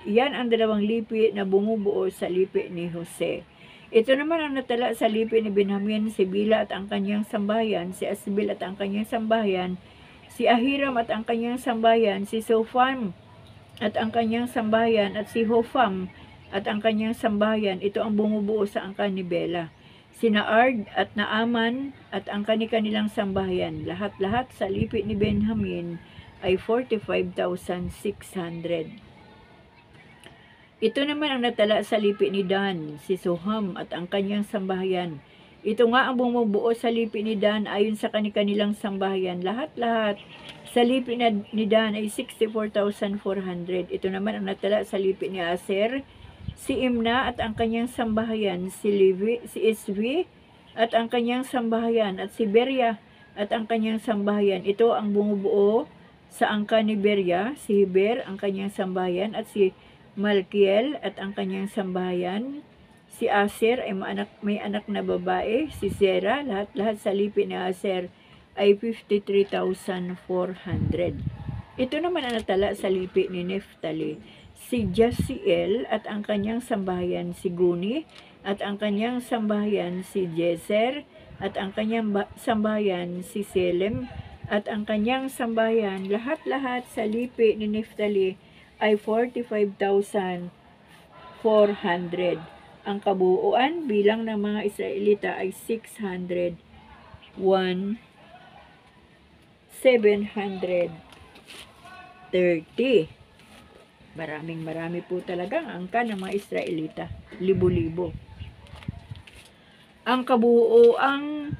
[SPEAKER 1] Iyan ang dalawang lipi na bumubuo sa lipi ni Jose. Ito naman ang natala sa lipi ni Benjamin, si Bila at ang kanyang sambahayan, si Asbel at ang kanyang sambahayan, si Ahiram at ang kanyang sambahayan, si Sopham at ang kanyang sambahayan, at si Hopham at ang kanyang sambahayan. Ito ang bumubuo sa angkan ni Bela. Sina Ard at Naaman at ang kanilang sambahayan. Lahat-lahat sa lipi ni Benjamin ay 45,600. Ito naman ang natala sa lipi ni Dan, si Soham at ang kanyang sambahayan. Ito nga ang bumubuo sa lipi ni Dan ayon sa kanilang sambahayan. Lahat-lahat sa lipi ni Dan ay 64,400. Ito naman ang natala sa lipi ni Aser, si Imna at ang kanyang sambahayan, si Levi, si Isvi at ang kanyang sambahayan, at si Beria at ang kanyang sambahayan. Ito ang bumubuo sa angkan ni Beria, si Heber ang kanyang sambahayan, at si Malkiel at ang kanyang sambahayan. Si Aser ay may anak na babae, si Zera. Lahat-lahat sa lipi ni Aser ay 53,400. Ito naman ang natala sa lipi ni Neftali, si Jasiel at ang kanyang sambahayan, si Guni at ang kanyang sambahayan, si Jezer at ang kanyang sambahayan, si Selem at ang kanyang sambahayan. Lahat-lahat sa lipi ni Neftali ay 45,400. Ang kabuuan bilang ng mga Israelita ay 601,730. Marami po talaga ang angkan ng mga Israelita. Libo-libo. Ang kabuoang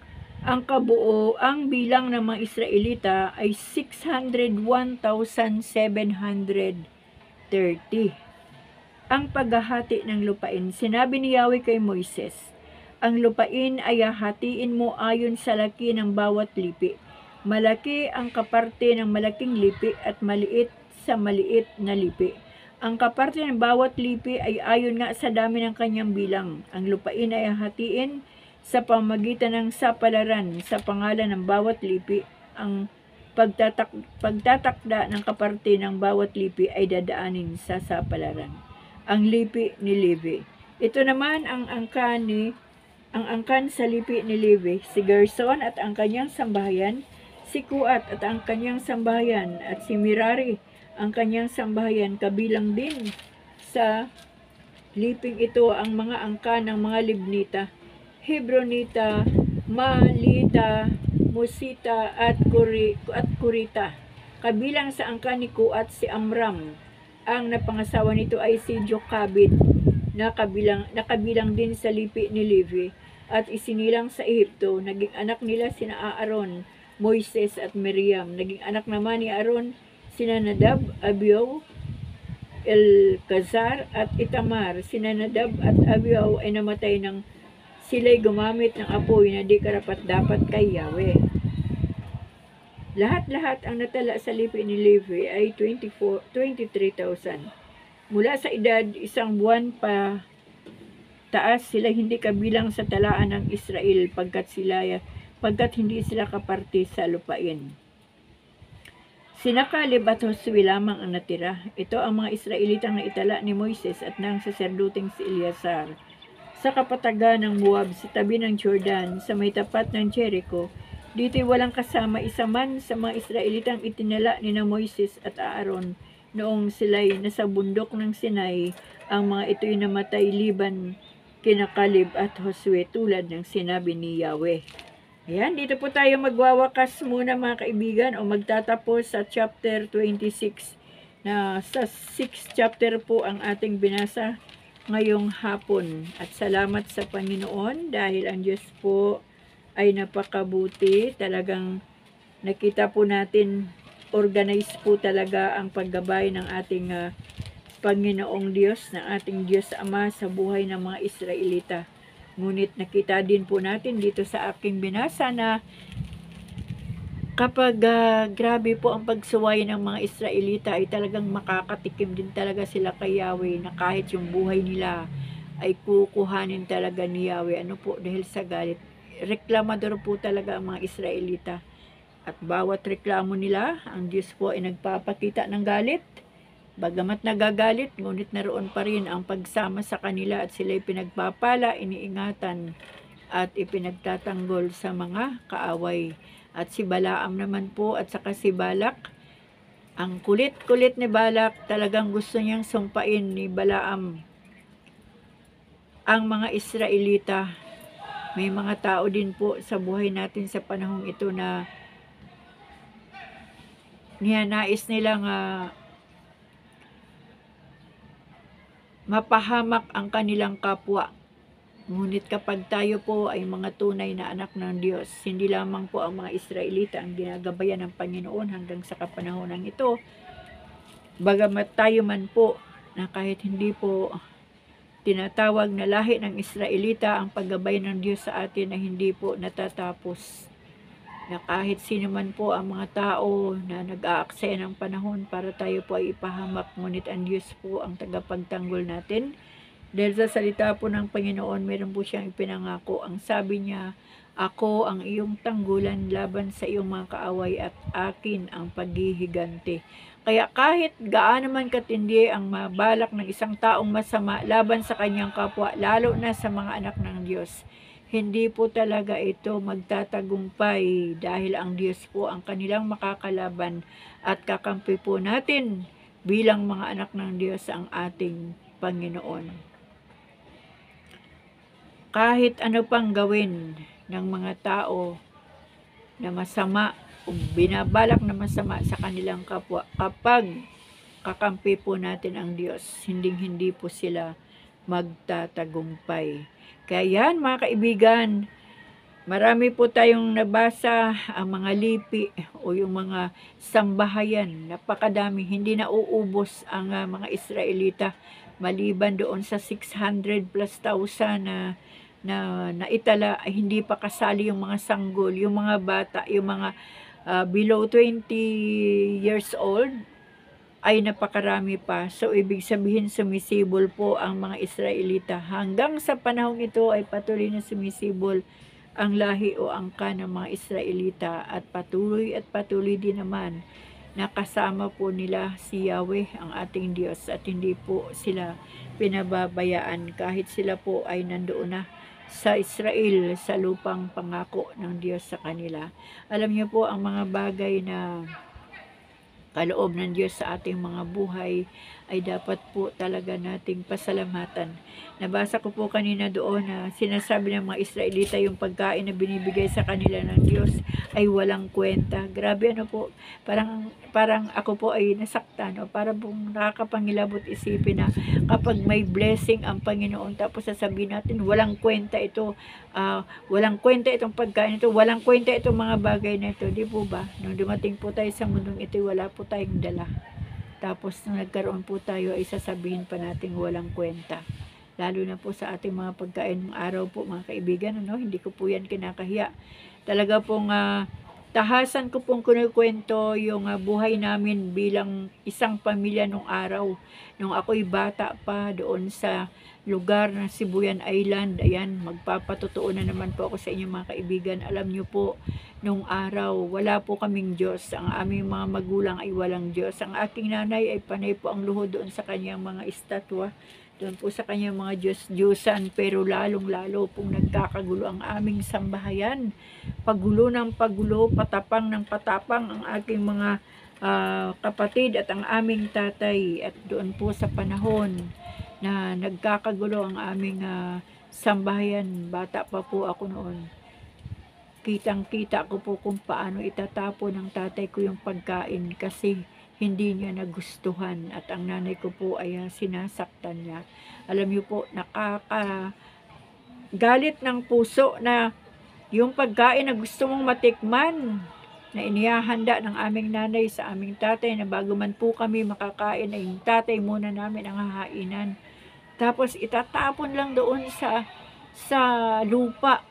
[SPEAKER 1] bilang ng mga Israelita ay 601,730. Ang paghahati ng lupain. Sinabi ni Yahweh kay Moises, ang lupain ay hahatiin mo ayon sa laki ng bawat lipi. Malaki ang kaparte ng malaking lipi at maliit sa maliit na lipi. Ang kaparte ng bawat lipi ay ayon nga sa dami ng kanyang bilang. Ang lupain ay hahatiin sa pamagitan ng sapalaran sa pangalan ng bawat lipi. Ang pagtatakda ng kaparte ng bawat lipi ay dadaanin sa sapalaran. Ang lipi ni Levi. Ito naman ang angkan sa lipi ni Levi, si Gerson at ang kanyang sambahayan, si Kuat at ang kanyang sambahayan, at si Mirari ang kanyang sambahayan. Kabilang din sa liping ito ang mga angkan ng mga Libnita, Hebronita, Malita, Musita at Kurita. Kabilang sa angkan ni Kuat si Amram. Ang napangasawa nito ay si Jokabid, na kabilang din sa lipi ni Levi, at isinilang sa Ehipto. Naging anak nila sina Aaron, Moises at Miriam. Naging anak naman ni Aaron sina Nadab, Abihu, Elkazar at Itamar. Sina Nadab at Abihu ay namatay nang sila'y gumamit ng apoy na di karapat-dapat kay Yahweh. Lahat-lahat ang natala sa lipi ni Levi ay 23,000. Mula sa edad 1 buwan pa taas, sila hindi kabilang sa talaan ng Israel pagkat hindi sila kaparte sa lupain. Sina Caleb at Josue lamang ang natira. Ito ang mga Israelitang naitala ni Moises at ng saserdoteng si Eleazar sa kapatagan ng Moab sa tabi ng Jordan sa may tapat ng Jericho. Dito'y walang kasama isa man sa mga Israelitang itinala ni na Moises at Aaron noong sila'y nasa bundok ng Sinai. Ang mga ito'y namatay liban kina Caleb at Josue tulad ng sinabi ni Yahweh. Ayan, dito po tayo magwawakas muna mga kaibigan o magtatapos sa chapter 26 na sa 6th chapter po ang ating binasa ngayong hapon. At salamat sa Panginoon dahil ang Diyos po ay napakabuti. Talagang nakita po natin, organize po talaga ang paggabay ng ating Panginoong Diyos, ng ating Diyos Ama sa buhay ng mga Israelita. Ngunit nakita din po natin dito sa aking binasa na kapag grabe po ang pagsuway ng mga Israelita ay talagang makakatikim din talaga sila kay Yahweh na kahit yung buhay nila ay kukuhanin talaga ni Yahweh. Ano po? Dahil sa galit. Reklamador po talaga ang mga Israelita. At bawat reklamo nila, ang Diyos po ay nagpapakita ng galit. Bagamat nagagalit, ngunit naroon pa rin ang pagsama sa kanila at sila'y pinagpapala, iniingatan at ipinagtatanggol sa mga kaaway. At si Balaam naman po at saka si Balak, ang kulit-kulit ni Balak, talagang gusto niyang sumpain ni Balaam ang mga Israelita. May mga tao din po sa buhay natin sa panahong ito na nais nilang mapahamak ang kanilang kapwa. Ngunit kapag tayo po ay mga tunay na anak ng Diyos, hindi lamang po ang mga Israelita ang ginagabayan ng Panginoon hanggang sa kapanahonan ito. Bagamat tayo man po na kahit hindi po tinatawag na lahi ng Israelita, ang paggabay ng Diyos sa atin ay hindi po natatapos. Na kahit sino man po ang mga tao na nag-aaksaya ng panahon para tayo po ay ipahamak, ngunit ang Diyos po ang tagapagtanggol natin. Dahil sa salita po ng Panginoon, meron po siyang ipinangako. Ang sabi niya, ako ang iyong tanggulan laban sa iyong mga kaaway at akin ang paghihiganti. Kaya kahit gaano man katindi ang mabalak ng isang taong masama laban sa kanyang kapwa, lalo na sa mga anak ng Diyos, hindi po talaga ito magtatagumpay dahil ang Diyos po ang kanilang makakalaban at kakampi po natin bilang mga anak ng Diyos ang ating Panginoon. Kahit ano pang gawin ng mga tao na masama o binabalak na masama sa kanilang kapwa, kapag kakampi po natin ang Diyos, hindi po sila magtatagumpay. Kaya yan mga kaibigan, marami po tayong nabasa ang mga lipi o yung mga sambahayan. Napakadami, hindi na uubos ang mga Israelita maliban doon sa 600 plus thousand na itala, hindi pa kasali yung mga sanggol, yung mga bata, yung mga below 20 years old ay napakarami pa. So, ibig sabihin sumisibol po ang mga Israelita. Hanggang sa panahong ito ay patuloy na sumisibol ang lahi o angka ng mga Israelita at patuloy din naman nakasama po nila si Yahweh ang ating Diyos at hindi po sila pinababayaan kahit sila po ay nandoon na sa Israel sa lupang pangako ng Diyos sa kanila. Alam niyo po ang mga bagay na kaloob ng Diyos sa ating mga buhay ay dapat po talaga nating pasalamatan. Nabasa ko po kanina doon na sinasabi ng mga Israelita yung pagkain na binibigay sa kanila ng Diyos ay walang kwenta. Grabe ano po, parang ako po ay nasaktan, no? Para pong nakakapangilabot isipin na kapag may blessing ang Panginoon tapos sasabihin natin walang kwenta ito, walang kwenta itong pagkain ito, walang kwenta itong mga bagay na ito, di po ba? Nung dumating po tayo sa mundong ito, wala po tayong dala. Tapos nung nagkaroon po tayo ay sasabihin pa natin walang kwenta. Lalo na po sa ating mga pagkain ng araw po mga kaibigan, ano? Hindi ko po yan kinakahiya. Talaga pong tahasan ko pong kinukwento yung buhay namin bilang isang pamilya nung araw. Nung ako'y bata pa doon sa lugar ng Sibuyan Island. Ayan, magpapatotoo na naman po ako sa inyo mga kaibigan. Alam nyo po, nung araw, wala po kaming Diyos. Ang aming mga magulang ay walang Diyos. Ang aking nanay ay panay po ang luhod doon sa kanyang mga estatwa doon po sa kanyang mga Diyos-Diyosan, pero lalong-lalo pong nagkakagulo ang aming sambahayan. Pagulo ng pagulo, patapang ng patapang ang aking mga kapatid at ang aming tatay. At doon po sa panahon na nagkakagulo ang aming sambahayan, bata pa po ako noon, kitang-kita ko po kung paano itatapon ng tatay ko yung pagkain kasi hindi niya nagustuhan at ang nanay ko po ay sinasaktan niya. Alam niyo po, nakakagalit ng puso na yung pagkain na gusto mong matikman na inihahanda ng aming nanay sa aming tatay na bago man po kami makakain ay yung tatay muna namin ang hahainan. Tapos itatapon lang doon sa lupa.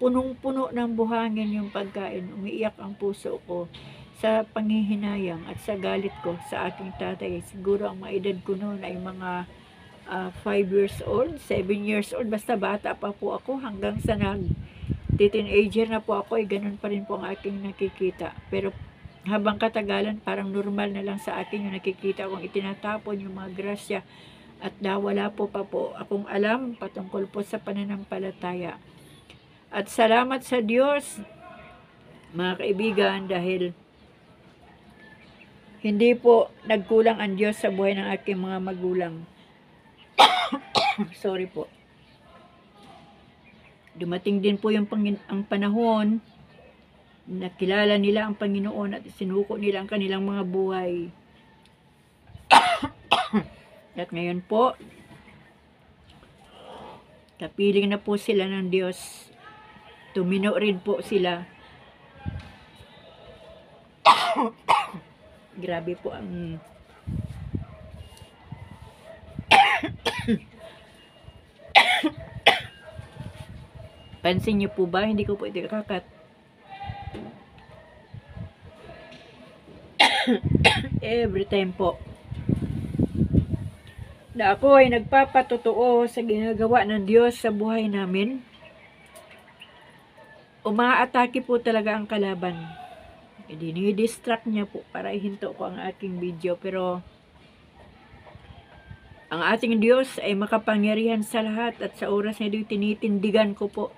[SPEAKER 1] Punong-puno ng buhangin yung pagkain. Umiiyak ang puso ko sa panghihinayang at sa galit ko sa aking tatay. Siguro ang mga edad ko noon ay mga 5 years old, 7 years old. Basta bata pa po ako hanggang sa teenager na po ako, ay ganun pa rin po ang aking nakikita. Pero habang katagalan, parang normal na lang sa akin yung nakikita kong itinatapon yung mga grasya at wala po pa po akong alam patungkol po sa pananampalataya. At salamat sa Diyos, mga kaibigan, dahil hindi po nagkulang ang Diyos sa buhay ng aking mga magulang. Sorry po. Dumating din po yung ang panahon na kilala nila ang Panginoon at sinuko nila ang kanilang mga buhay. At ngayon po, kapiling na po sila ng Diyos. Tumino rin po sila. Grabe po ang pansin niyo po ba? Hindi ko po ito kakat. Every time po na ako ay nagpapatotoo sa ginagawa ng Diyos sa buhay namin, umaatake po talaga ang kalaban. Dinidistract niya po para ihinto ko ang aking video. Pero ang ating Diyos ay makapangyarihan sa lahat at sa oras na ito tinitindigan ko po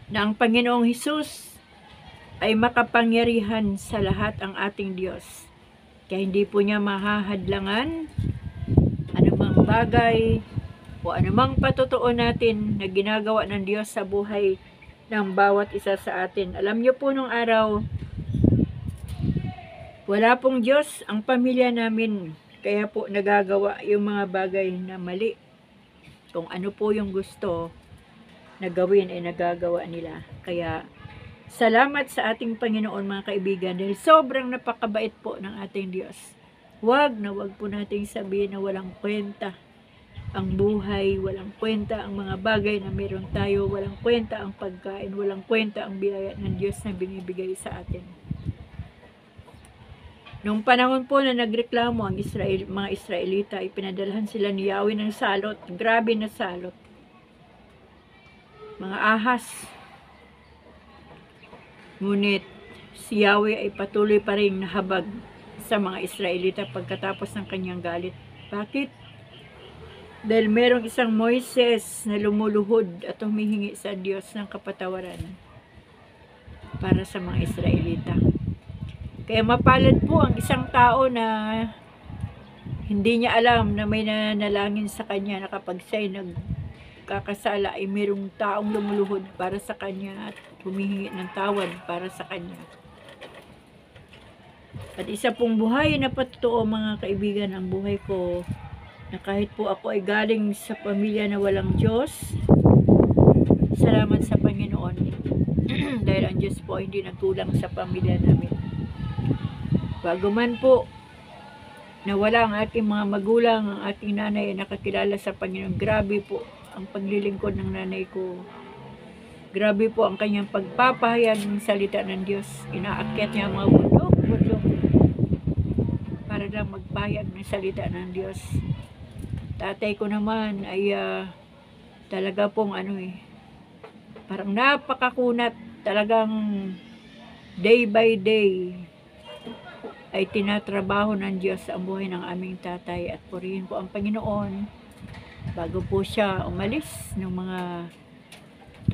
[SPEAKER 1] na ang Panginoong Hesus ay makapangyarihan sa lahat ang ating Diyos. Kaya hindi po niya mahahadlangan anumang bagay o anumang patotoo natin na ginagawa ng Diyos sa buhay ng bawat isa sa atin. Alam niyo po nung araw, wala pong Diyos ang pamilya namin. Kaya po nagagawa yung mga bagay na mali. Kung ano po yung gusto na gawin ay nagagawa nila. Kaya salamat sa ating Panginoon, mga kaibigan, dahil sobrang napakabait po ng ating Diyos. Wag po nating sabihin na walang kwenta ang buhay, walang kwenta ang mga bagay na meron tayo, walang kwenta ang pagkain, walang kwenta ang biyaya ng Diyos na binibigay sa atin. Noong panahon po na nagreklamo ang mga Israelita, ipinadalhan sila ni Yahweh ng salot, grabe na salot. Mga ahas. Ngunit si Yahweh ay patuloy pa rin nahabag sa mga Israelita pagkatapos ng kanyang galit. Bakit? Dahil merong isang Moises na lumuluhod at humihingi sa Diyos ng kapatawaran para sa mga Israelita. Kaya mapalad po ang isang tao na hindi niya alam na may nanalangin sa kanya na kapag siya'y nagkakasala ay mayroong taong lumuluhod para sa kanya at humihingi ng tawad para sa kanya. At isa pong buhay na patotoo, mga kaibigan, ang buhay ko, na kahit po ako ay galing sa pamilya na walang Diyos, salamat sa Panginoon dahil ang Diyos po hindi nagkulang sa pamilya namin. Bago man po nawala ang aking mga magulang, ang aking nanay ay nakakilala sa Panginoon. Grabe po ang paglilingkod ng nanay ko. Grabe po ang kanyang pagpapahayag ng salita ng Diyos. Inaakyat niya ang mga bundok para lang magpahayag ng salita ng Diyos. Tatay ko naman ay talaga pong parang napakakunat, talagang day by day ay tinatrabaho ng Diyos ang buhay ng aming tatay, at purihin po ang Panginoon. Bago po siya umalis ng mga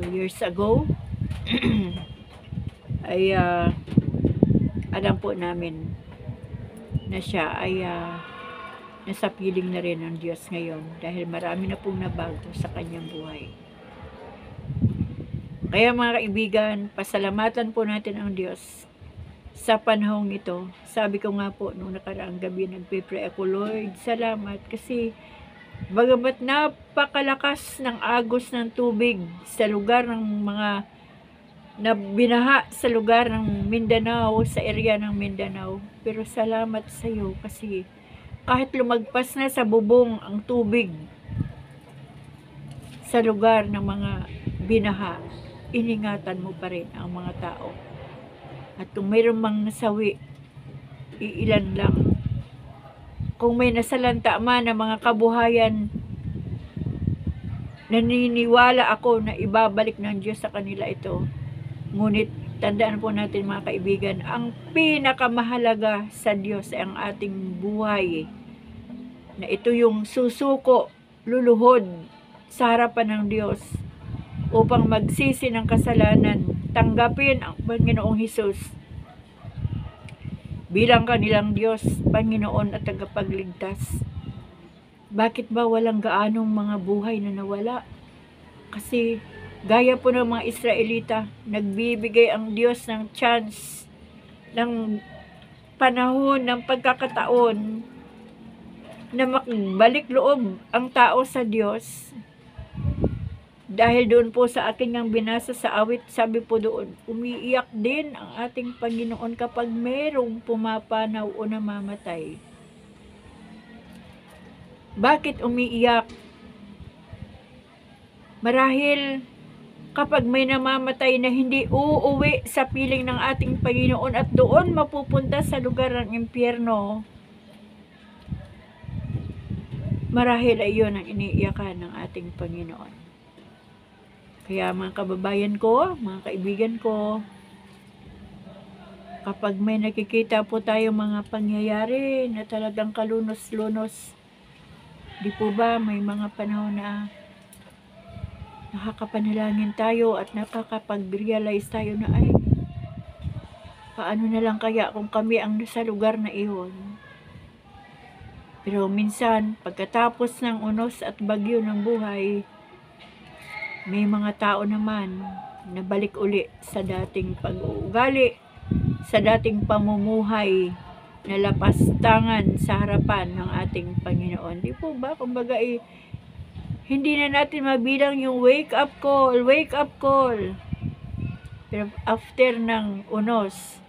[SPEAKER 1] 2 years ago, ay alam po namin na siya ay nasa piling na rin ng Diyos ngayon, dahil marami na pong nabago sa kanyang buhay. Kaya mga kaibigan, pasalamatan po natin ang Diyos sa panahong ito. Sabi ko nga po nung nakaraang gabi, nagpe-pray ako, Lord, salamat kasi bagamat napakalakas ng agos ng tubig sa lugar ng mga na binaha sa lugar ng Mindanao, sa area ng Mindanao, pero salamat sa iyo kasi kahit lumagpas na sa bubong ang tubig sa lugar ng mga binaha, iningatan mo pa rin ang mga tao. At kung mayroong mang nasawi, iilan lang. Kung may nasalanta man ng mga kabuhayan, naniniwala ako na ibabalik ng Diyos sa kanila ito. Ngunit tandaan po natin mga kaibigan, ang pinakamahalaga sa Diyos ay ang ating buhay. Na ito yung susuko, luluhod sa harapan ng Diyos upang magsisi ng kasalanan, tanggapin ang Panginoong Hesus bilang kanilang Diyos, Panginoon at tagapagligtas. Bakit ba walang gaanong mga buhay na nawala? Kasi gaya po ng mga Israelita, nagbibigay ang Diyos ng chance, ng panahon, ng pagkakataon na makabalik loob ang tao sa Diyos. Dahil doon po sa aking ang binasa sa awit, sabi po doon, umiiyak din ang ating Panginoon kapag merong pumapanaw o namamatay. Bakit umiiyak? Marahil kapag may namamatay na hindi uuwi sa piling ng ating Panginoon at doon mapupunta sa lugar ng impyerno, marahil ay yun ang iniiyakan ng ating Panginoon. Kaya mga kababayan ko, mga kaibigan ko, kapag may nakikita po tayo mga pangyayari na talagang kalunos-lunos, di po ba may mga panahon na nakakapanalangin tayo at nakakapag-realize tayo na ay, paano na lang kaya kung kami ang nasa lugar na iyon? Pero minsan, pagkatapos ng unos at bagyo ng buhay, may mga tao naman na balik uli sa dating pag-uugali, sa dating pamumuhay na lapastangan sa harapan ng ating Panginoon. Di po ba? Kumbaga hindi na natin mabilang yung wake up call. Pero after ng unos,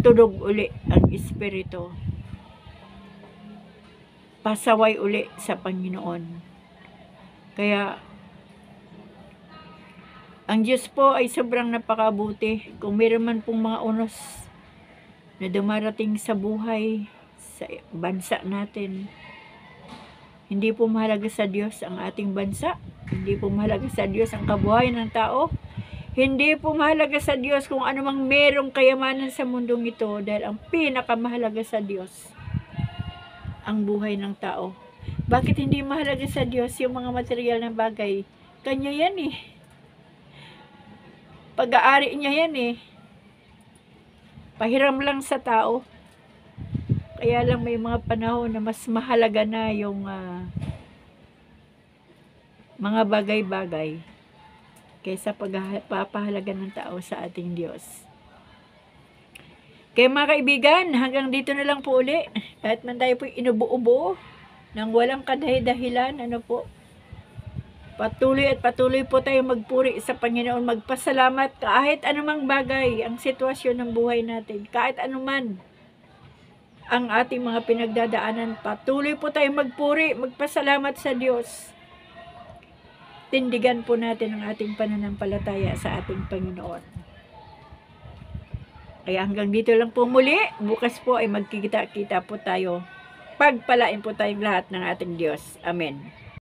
[SPEAKER 1] tulog uli ang Espiritu. Pasaway uli sa Panginoon. Kaya ang Diyos po ay sobrang napakabuti. Kung meron man pong mga unos na dumarating sa buhay, sa bansa natin, hindi po mahalaga sa Diyos ang ating bansa. Hindi po mahalaga sa Diyos ang kabuhayan ng tao. Hindi po mahalaga sa Diyos kung ano mang merong kayamanan sa mundong ito, dahil ang pinakamahalaga sa Diyos, ang buhay ng tao. Bakit hindi mahalaga sa Diyos yung mga material na bagay? Kanya yan eh. Pag-aari niya yan eh. Pahiram lang sa tao. Kaya lang may mga panahon na mas mahalaga na yung mga bagay-bagay kaysa pagpapahalaga ng tao sa ating Diyos. Kaya mga kaibigan, hanggang dito na lang po uli. Kahit man tayo po inubo-ubo ng walang kadahidahilan, patuloy po tayo magpuri sa Panginoon, magpasalamat kahit anumang bagay ang sitwasyon ng buhay natin, kahit anuman ang ating mga pinagdadaanan, patuloy po tayo magpuri, magpasalamat sa Diyos. Tindigan po natin ang ating pananampalataya sa ating Panginoon. Kaya hanggang dito lang po muli, bukas po ay magkikita-kita po tayo. Pagpalain po tayong lahat ng ating Diyos. Amen.